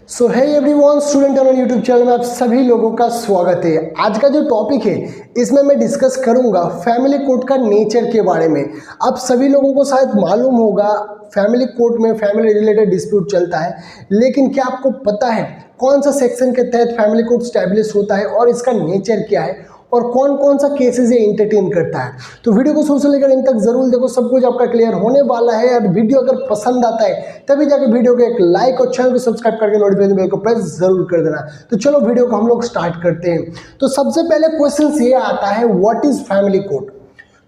सो है everyone, student on YouTube channel में आप सभी लोगों का स्वागत है। आज का जो टॉपिक है इसमें मैं डिस्कस करूंगा फैमिली कोर्ट का नेचर के बारे में। आप सभी लोगों को शायद मालूम होगा फैमिली कोर्ट में फैमिली रिलेटेड डिस्प्यूट चलता है, लेकिन क्या आपको पता है कौन सा सेक्शन के तहत फैमिली कोर्ट स्टैब्लिश होता है और इसका नेचर क्या है और कौन कौन सा केसेस ये एंटरटेन करता है। तो वीडियो को शुरू से लेकर इन तक जरूर देखो, सब कुछ आपका क्लियर होने वाला है। और वीडियो अगर पसंद आता है तभी जाकर वीडियो को एक लाइक और चैनल को सब्सक्राइब करके नोटिफिकेशन बेल को प्रेस जरूर कर देना। तो चलो वीडियो को हम लोग स्टार्ट करते हैं। तो सबसे पहले क्वेश्चन ये आता है, व्हाट इज फैमिली कोर्ट।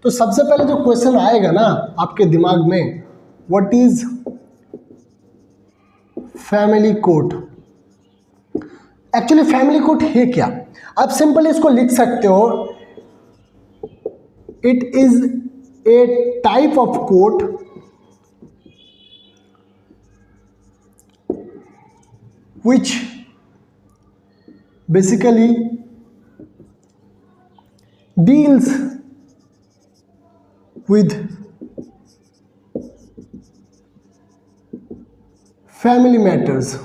तो सबसे पहले जो क्वेश्चन आएगा ना आपके दिमाग में, what is family court. Actually family court है क्या? आप सिंपल इसको लिख सकते हो, it is a type of court which basically deals with family matters।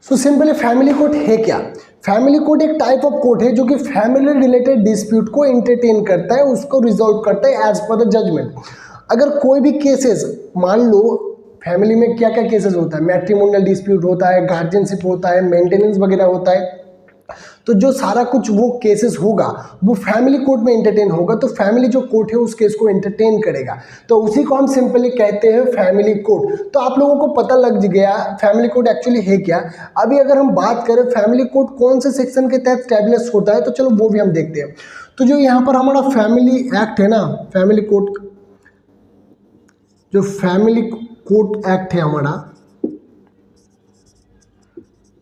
So simply family court है क्या? फैमिली कोर्ट एक टाइप ऑफ कोर्ट है जो कि फैमिली रिलेटेड डिस्प्यूट को एंटरटेन करता है, उसको रिजॉल्व करता है एज पर द जजमेंट। अगर कोई भी केसेस, मान लो फैमिली में क्या क्या केसेस होता है, मैट्रिमोनियल डिस्प्यूट होता है, गार्जियनशिप होता है, मेंटेनेंस वगैरह होता है, तो जो सारा कुछ वो केसेस होगा वो फैमिली कोर्ट में एंटरटेन होगा। तो फैमिली जो कोर्ट है उस केस को एंटरटेन करेगा, तो उसी को हम सिंपली कहते हैं फैमिली कोर्ट। तो आप लोगों को पता लग गया फैमिली कोर्ट एक्चुअली है क्या। अभी अगर हम बात करें फैमिली कोर्ट कौन से सेक्शन के तहत स्टैब्लिश होता है, तो चलो वो भी हम देखते हैं। तो जो यहाँ पर हमारा फैमिली एक्ट है ना, फैमिली कोर्ट, जो फैमिली कोर्ट एक्ट है हमारा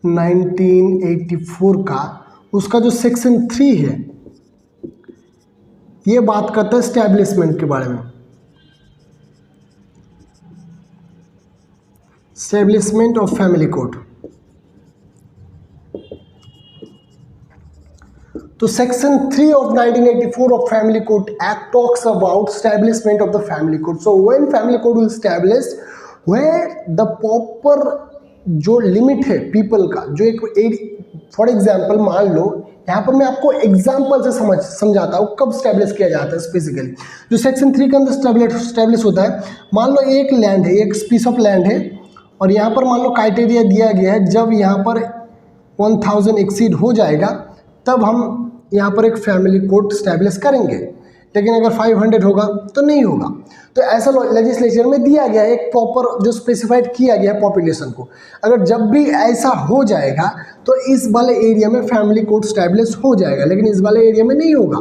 1984 का, उसका जो सेक्शन 3 है ये बात करता है स्टैब्लिशमेंट के बारे में, स्टैब्लिशमेंट ऑफ फैमिली कोर्ट। तो section 3 of 1984 of Family Court Act talks about establishment of the family court. So when family court will establish, where the proper जो लिमिट है पीपल का, जो एक फॉर एग्जाम्पल मान लो, यहाँ पर मैं आपको एग्जाम्पल से समझाता हूँ कब स्टैब्लिश किया जाता है। स्पेसिकली जो सेक्शन 3 के अंदर स्टैब्लिश होता है, मान लो एक लैंड है, एक पीस ऑफ लैंड है, और यहाँ पर मान लो क्राइटेरिया दिया गया है, जब यहाँ पर 1000 एक्सीड हो जाएगा तब हम यहाँ पर एक फैमिली कोर्ट स्टैब्लिश करेंगे, लेकिन अगर 500 होगा तो नहीं होगा। तो ऐसा लेजिस्लेचर में दिया गया है, एक प्रॉपर जो स्पेसिफाइड किया गया है पॉपुलेशन को। अगर जब भी ऐसा हो जाएगा तो इस वाले एरिया में फैमिली कोर्ट स्टैब्लिश हो जाएगा, लेकिन इस वाले एरिया में नहीं होगा।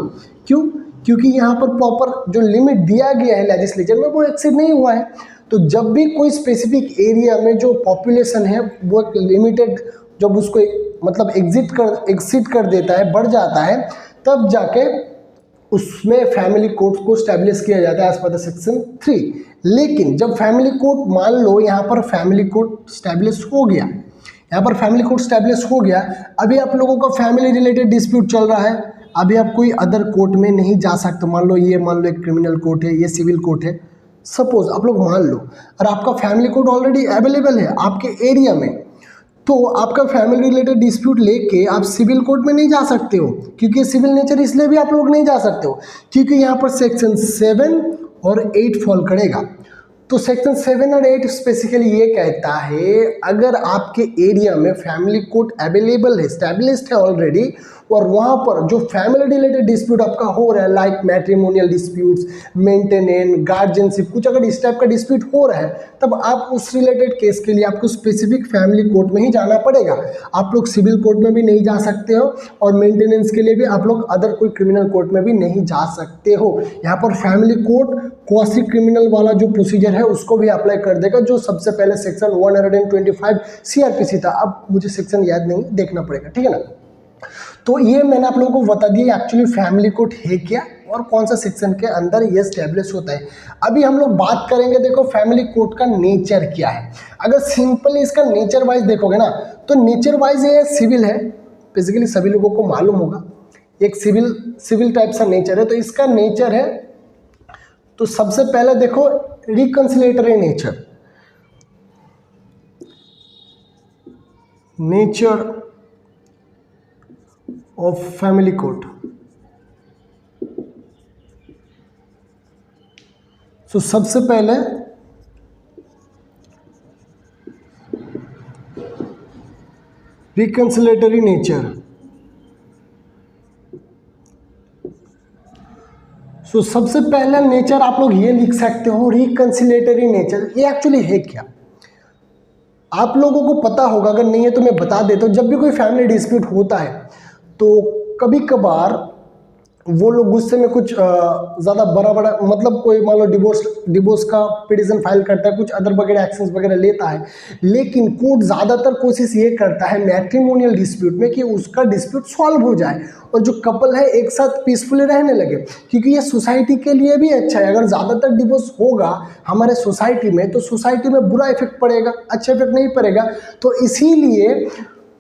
क्यों? क्योंकि यहाँ पर प्रॉपर जो लिमिट दिया गया है लेजिस्लेचर में वो एक्सीड नहीं हुआ है। तो जब भी कोई स्पेसिफिक एरिया में जो पॉपुलेशन है वो एक लिमिटेड, जब उसको मतलब एक्सीड कर देता है, बढ़ जाता है, तब जाके उसमें फैमिली कोर्ट को स्टैब्लिश किया जाता है एज पर द सेक्शन 3। लेकिन जब फैमिली कोर्ट, मान लो यहाँ पर फैमिली कोर्ट स्टैब्लिश हो गया, यहाँ पर फैमिली कोर्ट स्टैब्लिश हो गया, अभी आप लोगों का फैमिली रिलेटेड डिस्प्यूट चल रहा है, अभी आप कोई अदर कोर्ट में नहीं जा सकते। मान लो एक क्रिमिनल कोर्ट है, ये सिविल कोर्ट है, सपोज आप लोग मान लो, और आपका फैमिली कोर्ट ऑलरेडी अवेलेबल है आपके एरिया में, तो आपका फैमिली रिलेटेड डिस्प्यूट लेके आप सिविल कोर्ट में नहीं जा सकते हो। क्योंकि सिविल नेचर इसलिए भी आप लोग नहीं जा सकते हो क्योंकि यहाँ पर सेक्शन 7 और 8 फॉल करेगा। तो सेक्शन 7 और 8 स्पेसिफिकली ये कहता है, अगर आपके एरिया में फैमिली कोर्ट अवेलेबल है, स्टैब्लिश्ड है ऑलरेडी, और वहाँ पर जो फैमिली रिलेटेड डिस्प्यूट आपका हो रहा है, like matrimonial disputes, maintenance, guardianship, कुछ अगर इस टाइप का डिस्प्यूट हो रहा है, तब आप उस रिलेटेड केस के लिए आपको स्पेसिफिक फैमिली कोर्ट में ही जाना पड़ेगा। आप लोग सिविल कोर्ट में भी नहीं जा सकते हो, और मेंटेनेंस के लिए भी आप लोग अदर कोई क्रिमिनल कोर्ट में भी नहीं जा सकते हो। यहाँ पर फैमिली कोर्ट क्वासी क्रिमिनल वाला जो प्रोसीजर है उसको भी अप्लाई कर देगा, जो सबसे पहले सेक्शन 125 CRPC था। अब मुझे सेक्शन याद नहीं, देखना पड़ेगा, ठीक है ना। तो ये मैंने आप लोगों को बता दिया एक्चुअली फैमिली कोर्ट है क्या और कौन सा सेक्शन के अंदर ये स्टैब्लिश होता है। अभी हम लोग बात करेंगे, देखो फैमिली कोर्ट का नेचर क्या है। अगर सिंपली इसका नेचर वाइज देखोगे ना, तो नेचर वाइज ये सिविल है, बेसिकली सभी लोगों को मालूम होगा, एक सिविल टाइप सा नेचर है। तो इसका नेचर है, तो सबसे पहले देखो रिकंसिलेटरी नेचर ऑफ फैमिली कोड। तो सबसे पहले रिकंसिलेटरी नेचर। सो सबसे पहला नेचर आप लोग ये लिख सकते हो, रिकंसिलेटरी नेचर। ये एक्चुअली है क्या, आप लोगों को पता होगा, अगर नहीं है तो मैं बता देता हूँ। जब भी कोई फैमिली डिस्प्यूट होता है तो कभी कभार वो लोग गुस्से में कुछ ज़्यादा बड़ा मतलब कोई मान लो डिवोर्स का पिटीशन फाइल करता है, कुछ अदर वगैरह एक्शंस वगैरह लेता है, लेकिन कोर्ट ज़्यादातर कोशिश ये करता है मैट्रिमोनियल डिस्प्यूट में कि उसका डिस्प्यूट सॉल्व हो जाए और जो कपल है एक साथ पीसफुली रहने लगे, क्योंकि ये सोसाइटी के लिए भी अच्छा है। अगर ज़्यादातर डिवोर्स होगा हमारे सोसाइटी में तो सोसाइटी में बुरा इफेक्ट पड़ेगा, अच्छा इफेक्ट नहीं पड़ेगा। तो इसीलिए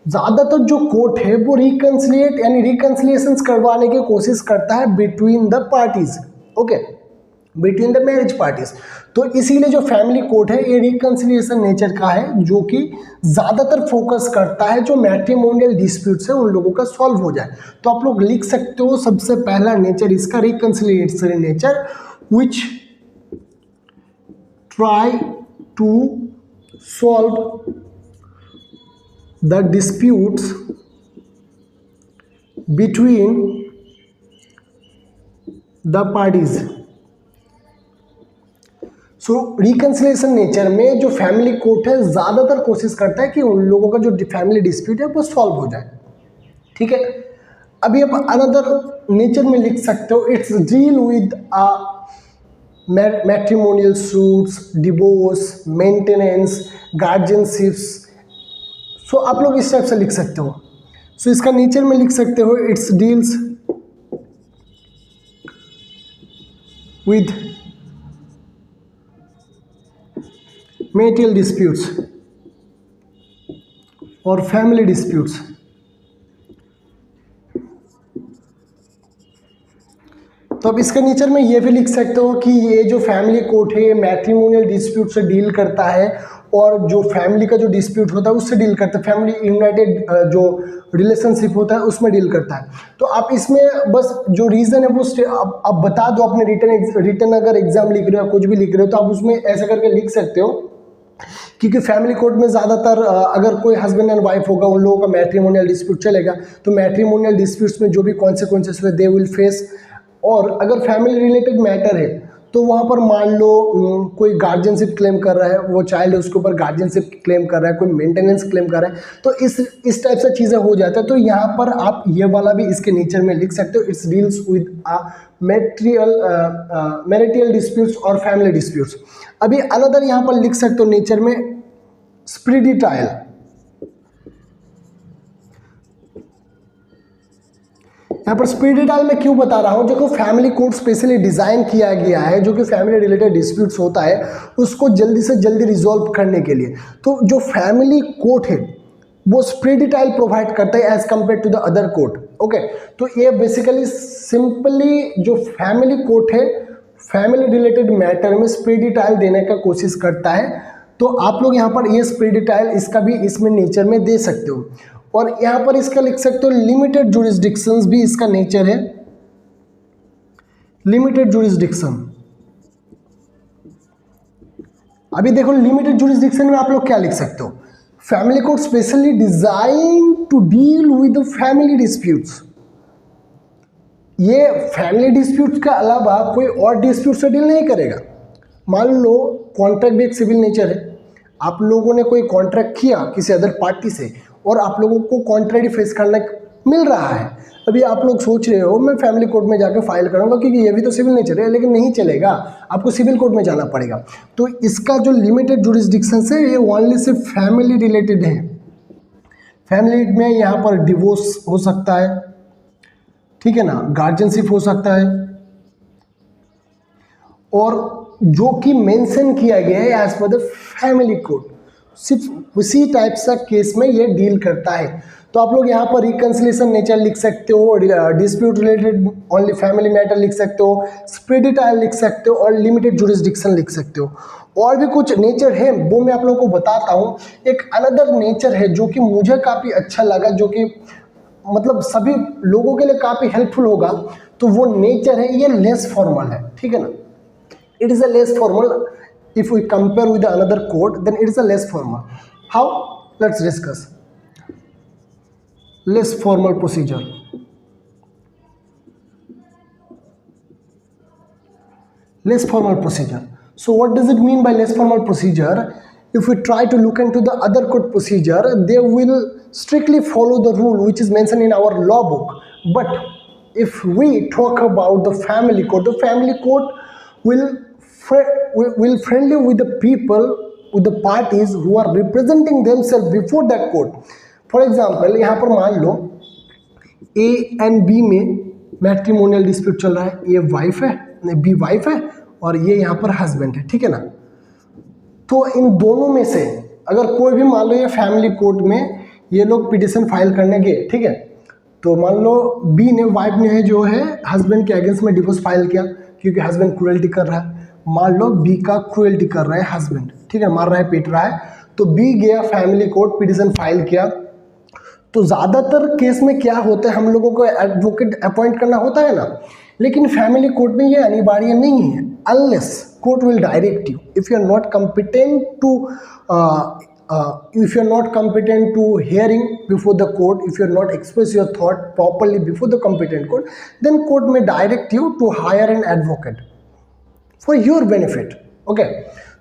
ज़्यादातर जो कोर्ट है वो रिकंसिलिएट यानी रिकंसिलिएशंस करवाने की कोशिश करता है between the parties, okay, between the marriage parties. तो इसीलिए जो फैमिली कोर्ट है ये रिकंसिलिएशन नेचर का है, जो कि ज़्यादातर फोकस करता है जो मैट्रिमोनियल डिस्प्यूट्स है उन लोगों का सॉल्व हो जाए। तो आप लोग लिख सकते हो सबसे पहला नेचर इसका reconciliatory nature, which try to solve the disputes between the parties। So reconciliation nature में जो फैमिली कोर्ट है ज़्यादातर कोशिश करता है कि उन लोगों का जो फैमिली डिस्प्यूट है वो सॉल्व हो जाए, ठीक है। अभी आप अनदर नेचर में लिख सकते हो, it's deal with matrimonial suits, divorce, maintenance, guardianships. So आप लोग इस टाइप से लिख सकते हो। सो इसका नेचर में लिख सकते हो, it's deals with marital disputes और फैमिली डिस्प्यूट्स। तो अब इसका नेचर में ये भी लिख सकते हो कि ये जो फैमिली कोर्ट है ये मैट्रिमोनियल डिस्प्यूट से डील करता है और जो फैमिली का जो डिस्प्यूट होता है उससे डील करता है, फैमिली यूनाइटेड जो रिलेशनशिप होता है उसमें डील करता है। तो आप इसमें बस जो रीज़न है वो आप बता दो अपने रिटर्न अगर एग्जाम लिख रहे हो कुछ भी लिख रहे हो तो आप उसमें ऐसा करके लिख सकते हो, क्योंकि फैमिली कोर्ट में ज़्यादातर अगर कोई हस्बैंड एंड वाइफ होगा उन लोगों का मैट्रिमोनियल डिस्प्यूट चलेगा, तो मैट्रिमोनियल डिस्प्यूट्स में जो भी कॉन्सिक्वेंसेस हुए दे विल फेस। और अगर फैमिली रिलेटेड मैटर है तो वहाँ पर मान लो कोई गार्जियनशिप क्लेम कर रहा है, वो चाइल्ड है उसके ऊपर गार्जियनशिप क्लेम कर रहा है, कोई मेंटेनेंस क्लेम कर रहा है, तो इस टाइप से चीज़ें हो जाता है। तो यहाँ पर आप ये वाला भी इसके नेचर में लिख सकते हो, it's deals with marital disputes और फैमिली डिस्प्यूट्स। अभी अनदर यहाँ पर लिख सकते हो नेचर में स्पिरिट ट्रायल। यहाँ पर स्पीड डायल में क्यों बता रहा हूँ, जो कि फैमिली कोर्ट स्पेशली डिज़ाइन किया गया है, जो कि फैमिली रिलेटेड डिस्प्यूट्स होता है उसको जल्दी से जल्दी रिजॉल्व करने के लिए। तो जो फैमिली कोर्ट है वो स्पीड डायल प्रोवाइड करता है as compare to the other court, okay. तो ये बेसिकली सिंपली जो फैमिली कोर्ट है फैमिली रिलेटेड मैटर में स्पीड डायल देने का कोशिश करता है। तो आप लोग यहाँ पर ये स्पीड डायल इसका भी इसमें नेचर में दे सकते हो। और यहाँ पर इसका लिख सकते हो लिमिटेड जुरिस्डिक्शंस भी इसका नेचर है, लिमिटेड जुरिस्डिक्शन। अभी देखो लिमिटेड जुरिस्डिक्शन में आप लोग क्या लिख सकते हो, family court specially design to deal with family disputes. ये फैमिली डिस्प्यूट्स के अलावा कोई और डिस्प्यूट से डील नहीं करेगा। मान लो कॉन्ट्रैक्ट भी एक सिविल नेचर है, आप लोगों ने कोई कॉन्ट्रैक्ट किया किसी अदर पार्टी से और आप लोगों को कॉन्ट्रैक्ट फेस करना मिल रहा है। अभी आप लोग सोच रहे हो मैं फैमिली कोर्ट में जाकर फाइल करूंगा क्योंकि ये भी तो सिविल नेचर है, लेकिन नहीं चलेगा, आपको सिविल कोर्ट में जाना पड़ेगा। तो इसका जो लिमिटेड जुरिस्डिक्शन है ये ओनली सिर्फ फैमिली रिलेटेड है। फैमिली में यहाँ पर डिवोर्स हो सकता है, ठीक है ना, गार्जियनशिप हो सकता है, और जो कि मेंशन किया गया है as per the family code सिर्फ उसी टाइप सा केस में ये डील करता है। तो आप लोग यहाँ पर रिकंसिलिएशन नेचर लिख सकते हो, dispute related only family matter लिख सकते हो, स्पीडी ट्रायल लिख सकते हो और लिमिटेड जुरिस्डिक्शन लिख सकते हो। और भी कुछ नेचर है वो मैं आप लोगों को बताता हूँ। एक अनदर नेचर है जो कि मुझे काफ़ी अच्छा लगा, जो कि मतलब सभी लोगों के लिए काफ़ी हेल्पफुल होगा, तो वो नेचर है ये लेस फॉर्मल है, ठीक है ना। It is a less formal if we compare with another code, then it is a less formal. How? Let's discuss. Less formal procedure. Less formal procedure. So what does it mean by less formal procedure? If we try to look into the other code procedure, they will strictly follow the rule which is mentioned in our law book. But if we talk about the family code, the family code will friendly with the people, with the parties who are representing themselves before that court. For example, यहाँ पर मान लो A and B में matrimonial dispute चल रहा है, ये wife है, B wife है और ये यहाँ पर हस्बैंड है, ठीक है ना। तो इन दोनों में से अगर कोई भी मान लो ये फैमिली कोर्ट में ये लोग पिटिशन फाइल करने गए, ठीक है, तो मान लो बी ने वाइफ ने जो है हस्बैंड के अगेंस्ट में डिवोर्स फाइल किया क्योंकि हस्बैंड क्रूएल्टी कर रहा है। मान लो बी का क्रूएल्टी कर रहा है हस्बैंड, ठीक है, मार रहा है, पीट रहा है, तो बी गया फैमिली कोर्ट, पिटिशन फाइल किया। तो ज़्यादातर केस में क्या होता है, हम लोगों को एडवोकेट अपॉइंट करना होता है ना, लेकिन फैमिली कोर्ट में ये अनिवार्य नहीं है। Unless court will direct you, if you are not competent to if you are not competent to hearing before the court, if you are not express your thought properly before the competent court, then court may direct you to hire an advocate for your benefit. Okay,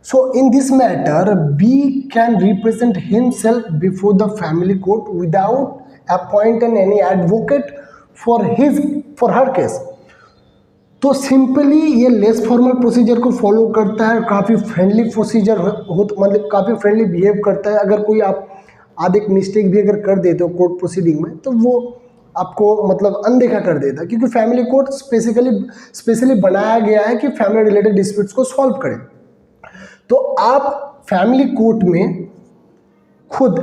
so in this matter B can represent himself before the family court without appointing any advocate for her case. तो simply ये less formal procedure को follow करता है, काफ़ी friendly procedure मतलब काफ़ी friendly behave करता है। अगर कोई आप आधे मिस्टेक भी अगर कर देते हो कोर्ट प्रोसीडिंग में, तो वो आपको मतलब अनदेखा कर देता है, क्योंकि फैमिली कोर्ट स्पेशली बनाया गया है कि फैमिली रिलेटेड डिस्प्यूट्स को सॉल्व करे। तो आप फैमिली कोर्ट में खुद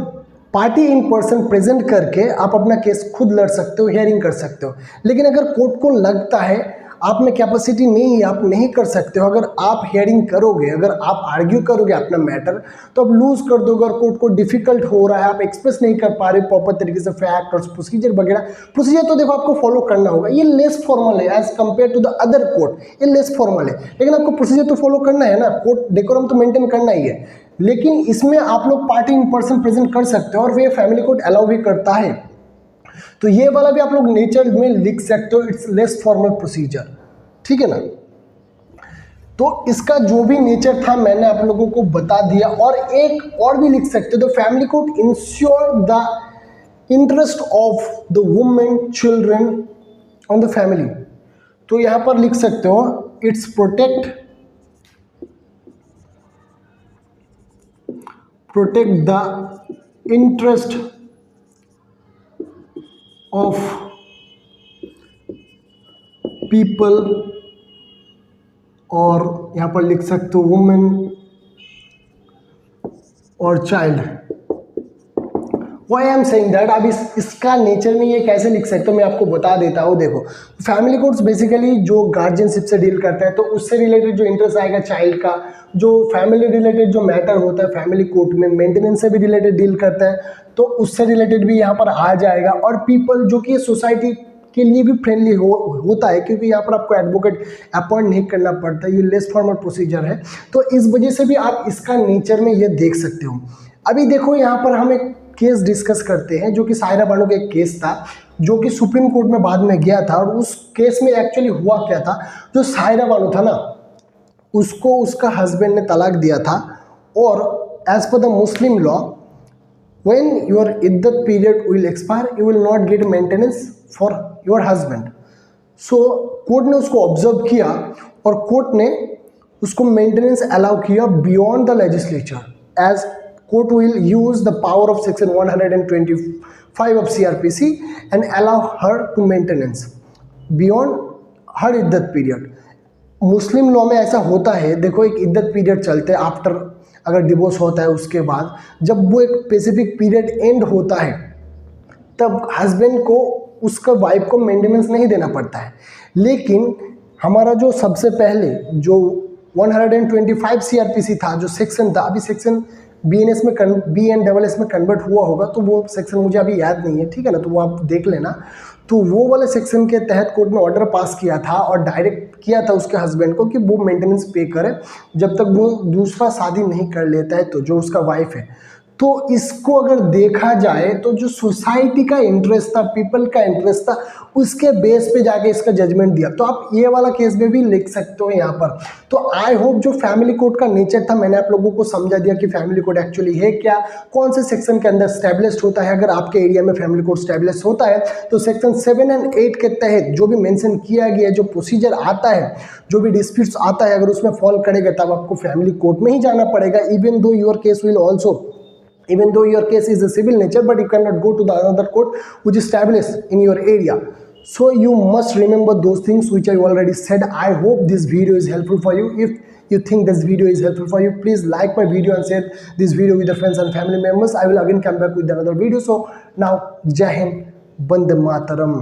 पार्टी इन पर्सन प्रेजेंट करके आप अपना केस खुद लड़ सकते हो, हियरिंग कर सकते हो। लेकिन अगर कोर्ट को लगता है आप में कैपेसिटी नहीं है, आप नहीं कर सकते हो, अगर आप हियरिंग करोगे, अगर आप आर्ग्यू करोगे अपना मैटर, तो आप लूज कर दोगे और कोर्ट को डिफिकल्ट हो रहा है, आप एक्सप्रेस नहीं कर पा रहे प्रॉपर तरीके से फैक्ट और प्रोसीजर वगैरह। प्रोसीजर तो देखो आपको फॉलो करना होगा, ये लेस फॉर्मल है as compare to the other court, ये लेस फॉर्मल है, लेकिन आपको प्रोसीजर तो फॉलो करना है ना, कोर्ट डेकोरम तो मेंटेन करना ही है। लेकिन इसमें आप लोग पार्टी इन पर्सन प्रेजेंट कर सकते हो और वे फैमिली कोर्ट अलाउ भी करता है। तो ये वाला भी आप लोग नेचर में लिख सकते हो, इट्स लेस फॉर्मल प्रोसीजर, ठीक है ना। तो इसका जो भी नेचर था मैंने आप लोगों को बता दिया। और एक और भी लिख सकते हो, the family court ensure the interest of the women children on the family. तो यहां पर लिख सकते हो it's protect the interest of people, और यहाँ पर लिख सकते हो वुमेन और child. Why I am saying that, अब इसका नेचर में ये कैसे लिख सकते हो मैं आपको बता देता हूँ। देखो फैमिली कोर्ट्स बेसिकली जो गार्जियनशिप से डील करता है, तो उससे रिलेटेड जो इंटरेस्ट आएगा चाइल्ड का, जो फैमिली रिलेटेड जो मैटर होता है फैमिली कोर्ट में मेंटेनेंस से भी रिलेटेड डील करता है, तो उससे रिलेटेड भी यहाँ पर आ जाएगा। और पीपल जो कि सोसाइटी के लिए भी फ्रेंडली होता है, क्योंकि यहाँ पर आपको एडवोकेट अपॉइंट नहीं करना पड़ता, ये लेस फॉर्मल प्रोसीजर है। तो इस वजह से भी आप इसका नेचर में ये देख सकते हो। अभी देखो यहाँ पर हम एक केस डिस्कस करते हैं जो कि सायरा बानो का एक केस था, जो कि सुप्रीम कोर्ट में बाद में गया था। और उस केस में एक्चुअली हुआ क्या था, जो सायरा बानो था ना, उसको उसका हस्बैंड ने तलाक दिया था, और as per the Muslim law when your iddat period will expire you will not get maintenance for your husband. So court ने उसको ऑब्जर्व किया और कोर्ट ने उसको मेंटेनेंस अलाउ किया beyond the legislature, as court will use the power of section 125 of CRPC and allow her to maintenance beyond her इद्दत period. Muslim law में ऐसा होता है, देखो एक इद्दत पीरियड चलते हैं आफ्टर, अगर डिवोर्स होता है उसके बाद जब वो एक स्पेसिफिक पीरियड एंड होता है, तब हस्बैंड को उसका वाइफ को मेंटेनेंस नहीं देना पड़ता है। लेकिन हमारा जो सबसे पहले जो 125 सीआरपीसी था, जो सेक्शन था, अभी सेक्शन BNS में BNSS में कन्वर्ट हुआ होगा, तो वो सेक्शन मुझे अभी याद नहीं है, ठीक है ना, तो वो आप देख लेना। तो वो वाले सेक्शन के तहत कोर्ट ने ऑर्डर पास किया था और डायरेक्ट किया था उसके हस्बैंड को कि वो मेंटेनेंस पे करे जब तक वो दूसरा शादी नहीं कर लेता है, तो जो उसका वाइफ है। तो इसको अगर देखा जाए तो जो सोसाइटी का इंटरेस्ट था, पीपल का इंटरेस्ट था, उसके बेस पे जाके इसका जजमेंट दिया। तो आप ये वाला केस में भी लिख सकते हो यहाँ पर। तो आई होप जो फैमिली कोर्ट का नेचर था मैंने आप लोगों को समझा दिया कि फैमिली कोर्ट एक्चुअली है क्या, कौन से सेक्शन के अंदर स्टैब्लिश्ड होता है। अगर आपके एरिया में फैमिली कोर्ट स्टैब्लिश होता है तो सेक्शन 7 और 8 के तहत जो भी मेंशन किया गया है, जो प्रोसीजर आता है, जो भी डिस्प्यूट्स आता है, अगर उसमें फॉल करेगा तब आपको फैमिली कोर्ट में ही जाना पड़ेगा। even though your case is a civil nature, but you cannot go to the another court which is established in your area. So you must remember those things which I already said. I hope this video is helpful for you. If you think this video is helpful for you, please like my video and share this video with your friends and family members. I will again come back with another video. So now, Jai Hind, Vande Mataram.